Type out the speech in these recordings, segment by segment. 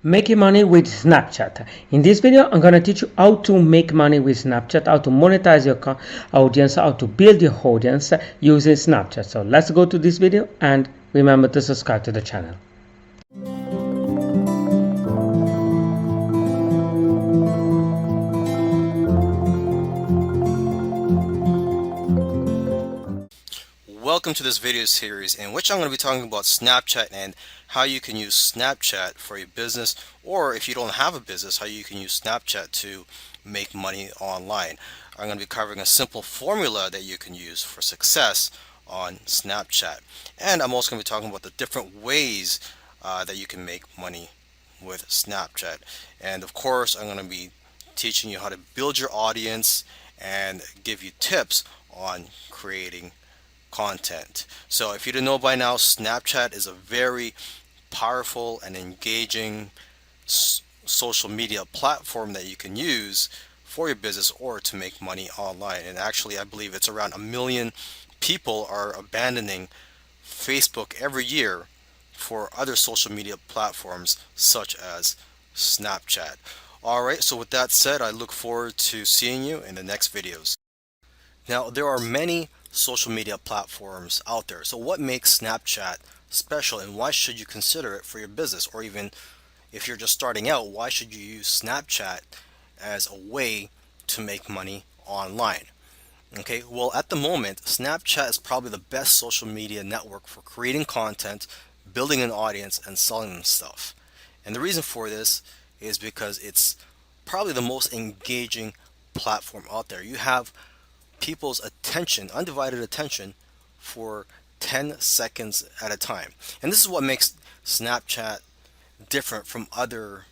Making money with Snapchat. In this video, I'm going to teach you how to make money with Snapchat, how to monetize your audience, how to build your audience using Snapchat. So let's go to this video and remember to subscribe to the channel. Welcome to this video series in which I'm going to be talking about Snapchat and how you can use Snapchat for your business, or if you don't have a business, how you can use Snapchat to make money online. I'm going to be covering a simple formula that you can use for success on Snapchat. And I'm also going to be talking about the different ways that you can make money with Snapchat. And of course, I'm going to be teaching you how to build your audience and give you tips on creating content. So if you didn't know by now, Snapchat is a very powerful and engaging social media platform that you can use for your business or to make money online. And actually, I believe it's around 1 million people are abandoning Facebook every year for other social media platforms such as Snapchat. Alright, so with that said, I look forward to seeing you in the next videos. Now, there are many social media platforms out there. So what makes Snapchat special, and why should you consider it for your business? Or even if you're just starting out, why should you use Snapchat as a way to make money online? Okay, well, at the moment, Snapchat is probably the best social media network for creating content, building an audience, and selling them stuff. And the reason for this is because it's probably the most engaging platform out there. You have people's attention, undivided attention, for 10 seconds at a time. And this is what makes Snapchat different from other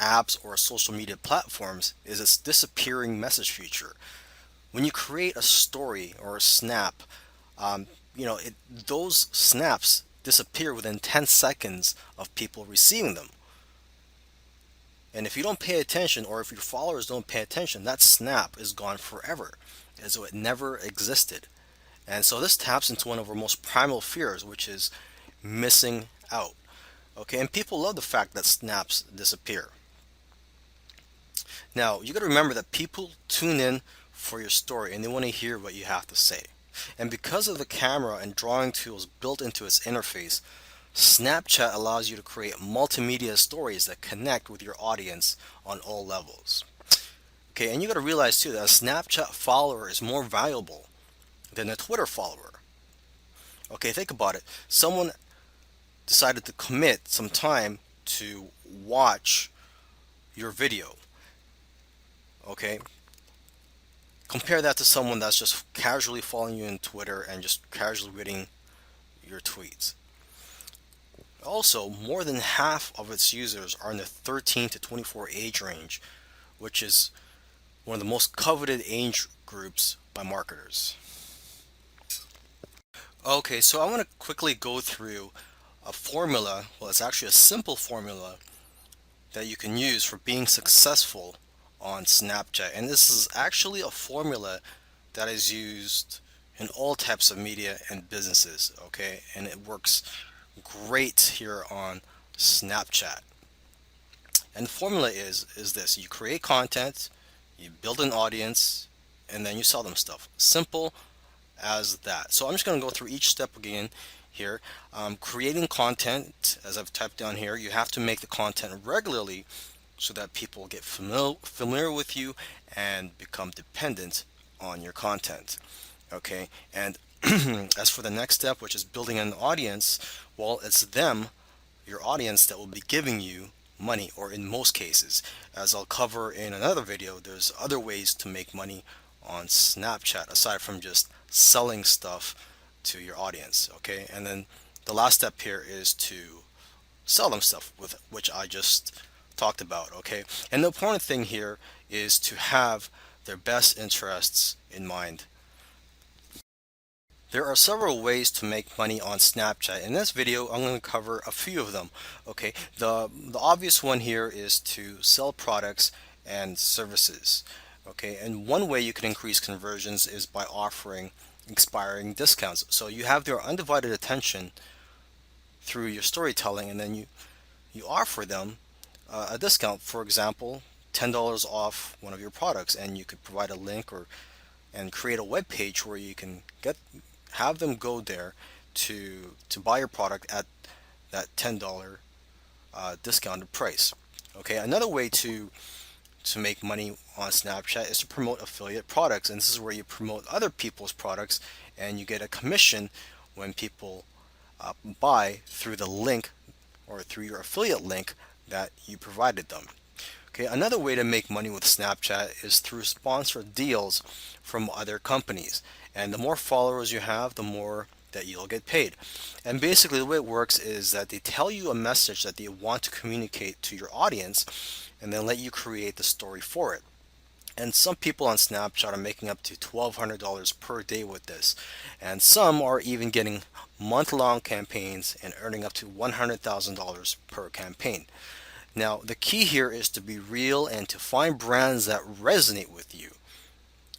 apps or social media platforms, is its disappearing message feature. When you create a story or a snap, those snaps disappear within 10 seconds of people receiving them. And if you don't pay attention, or if your followers don't pay attention, that snap is gone forever, as though it never existed. And so this taps into one of our most primal fears, which is missing out. Okay, and people love the fact that snaps disappear. Now, you got to remember that people tune in for your story and they want to hear what you have to say. And because of the camera and drawing tools built into its interface, Snapchat allows you to create multimedia stories that connect with your audience on all levels. Okay, and you got to realize too that a Snapchat follower is more valuable than a Twitter follower. Okay, think about it. Someone decided to commit some time to watch your video. Okay, compare that to someone that's just casually following you on Twitter and just casually reading your tweets. Also, more than half of its users are in the 13 to 24 age range, which is one of the most coveted age groups by marketers. Okay, so I want to quickly go through a formula. Well, it's actually a simple formula that you can use for being successful on Snapchat. And this is actually a formula that is used in all types of media and businesses, okay? And it works great here on Snapchat. And the formula is this: you create content, you build an audience, and then you sell them stuff. Simple as that. So I'm just going to go through each step again here. Creating content, as I've typed down here, you have to make the content regularly so that people get familiar with you and become dependent on your content. Okay, and as for the next step, which is building an audience, well, it's them, your audience, that will be giving you money, or in most cases. As I'll cover in another video, there's other ways to make money on Snapchat aside from just selling stuff to your audience. Okay, and then the last step here is to sell them stuff, with which I just talked about. Okay, and the important thing here is to have their best interests in mind. There are several ways to make money on Snapchat. In this video, I'm going to cover a few of them. Okay, the obvious one here is to sell products and services. Okay, and one way you can increase conversions is by offering expiring discounts. So you have their undivided attention through your storytelling, and then you offer them a discount, for example, $10 off one of your products, and you could provide a link or and create a web page where you can have them go there to buy your product at that $10 discounted price. Okay, another way to make money on Snapchat is to promote affiliate products, and this is where you promote other people's products and you get a commission when people buy through the link or through your affiliate link that you provided them. Okay, another way to make money with Snapchat is through sponsored deals from other companies. And the more followers you have, the more that you'll get paid. And basically, the way it works is that they tell you a message that they want to communicate to your audience and then let you create the story for it. And some people on Snapchat are making up to $1,200 per day with this. And some are even getting month long campaigns and earning up to $100,000 per campaign. Now, the key here is to be real and to find brands that resonate with you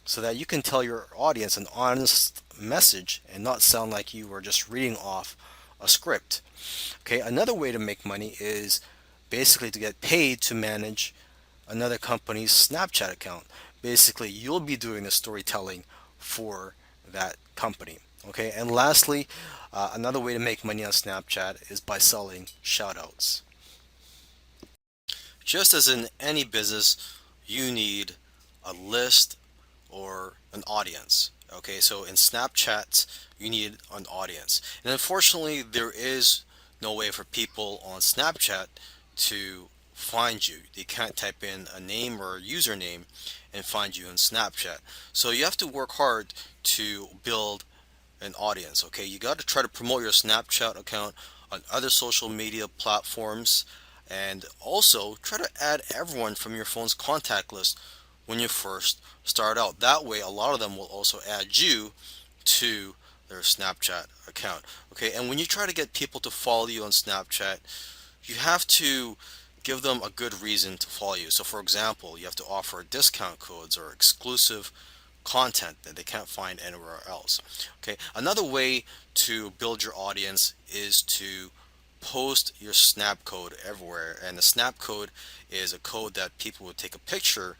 so that you can tell your audience an honest message and not sound like you were just reading off a script. Okay, another way to make money is basically to get paid to manage another company's Snapchat account. Basically, you'll be doing the storytelling for that company. Okay, and lastly, another way to make money on Snapchat is by selling shoutouts. Just as in any business, you need a list or an audience. Okay, so in Snapchat, you need an audience. And unfortunately, there is no way for people on Snapchat to find you. They can't type in a name or a username and find you in Snapchat. So you have to work hard to build an audience. Okay, you got to try to promote your Snapchat account on other social media platforms, and also try to add everyone from your phone's contact list when you first start out. That way, a lot of them will also add you to their Snapchat account. Okay, and when you try to get people to follow you on Snapchat, you have to give them a good reason to follow you. So, for example, you have to offer discount codes or exclusive content that they can't find anywhere else. Okay, another way to build your audience is to post your snap code everywhere, and the snap code is a code that people would take a picture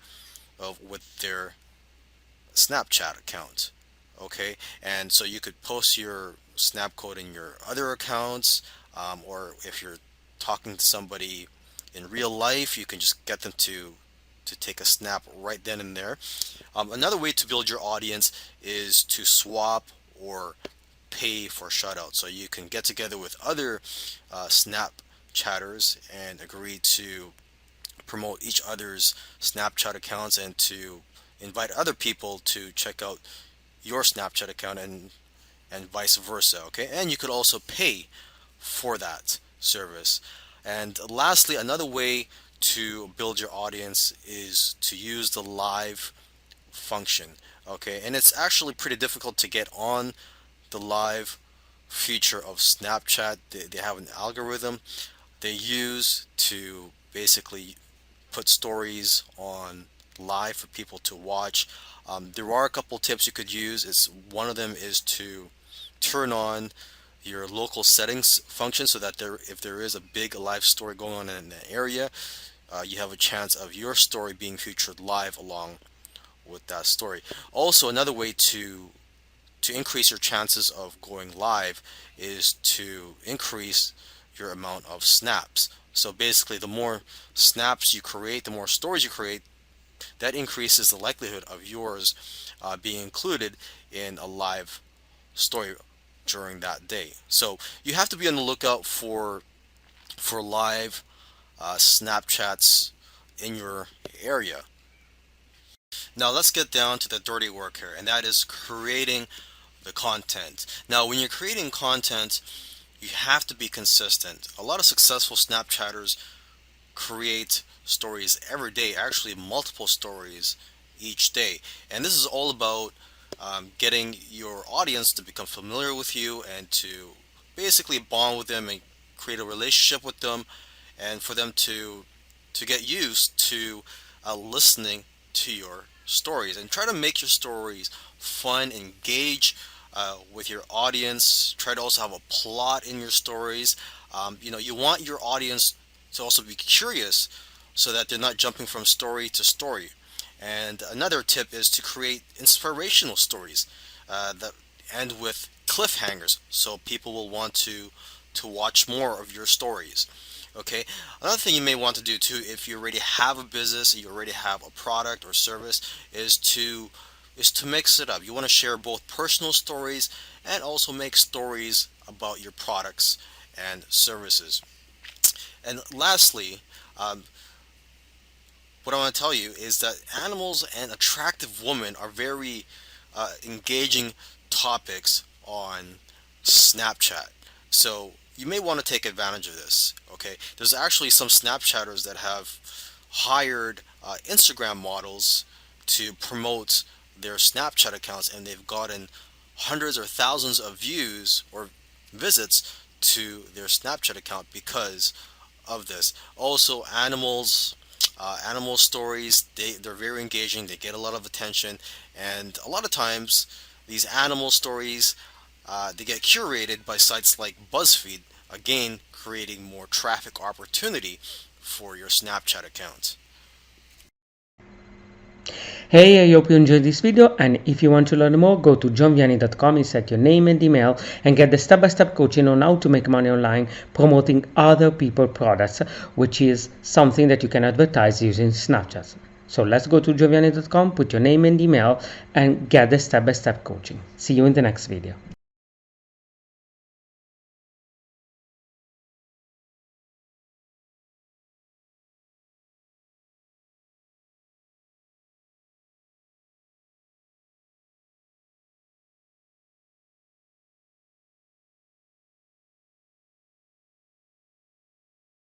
of with their Snapchat account. Okay, and so you could post your snap code in your other accounts, or if you're talking to somebody in real life, you can just get them to take a snap right then and there. Another way to build your audience is to swap or pay for shutouts. So you can get together with other Snap chatters and agree to promote each other's Snapchat accounts and to invite other people to check out your Snapchat account and vice versa. Okay, and you could also pay for that service. And lastly, another way to build your audience is to use the live function. Okay, and it's actually pretty difficult to get on the live feature of Snapchat. They have an algorithm they use to basically put stories on live for people to watch. There are a couple tips you could use. It's one of them is to turn on your local settings function so that if there is a big live story going on in an area, you have a chance of your story being featured live along with that story. Also, another way to increase your chances of going live is to increase your amount of snaps. So basically, the more snaps you create, the more stories you create, that increases the likelihood of yours being included in a live story during that day. So you have to be on the lookout for live Snapchats in your area. Now let's get down to the dirty work here, and that is creating the content. Now, when you're creating content, you have to be consistent. A lot of successful Snapchatters create stories every day, actually multiple stories each day. And this is all about getting your audience to become familiar with you and to basically bond with them and create a relationship with them, and for them to get used to listening to your stories, and try to make your stories fun, engage with your audience. Try to also have a plot in your stories. You want your audience to also be curious so that they're not jumping from story to story. And another tip is to create inspirational stories that end with cliffhangers, so people will want to watch more of your stories. Okay. Another thing you may want to do too, if you already have a business, you already have a product or service, is to mix it up. You want to share both personal stories and also make stories about your products and services. And lastly, um, what I want to tell you is that animals and attractive women are very engaging topics on Snapchat. So you may want to take advantage of this. Okay, there's actually some Snapchatters that have hired Instagram models to promote their Snapchat accounts, and they've gotten hundreds or thousands of views or visits to their Snapchat account because of this. Also, animal stories, they're very engaging. They get a lot of attention, and a lot of times these animal stories they get curated by sites like BuzzFeed, again creating more traffic opportunity for your Snapchat account. Hey, I hope you enjoyed this video, and if you want to learn more, go to johnvianney.com, insert your name and email, and get the step-by-step coaching on how to make money online promoting other people's products, which is something that you can advertise using Snapchat. So let's go to johnvianney.com, put your name and email, and get the step-by-step coaching. See you in the next video.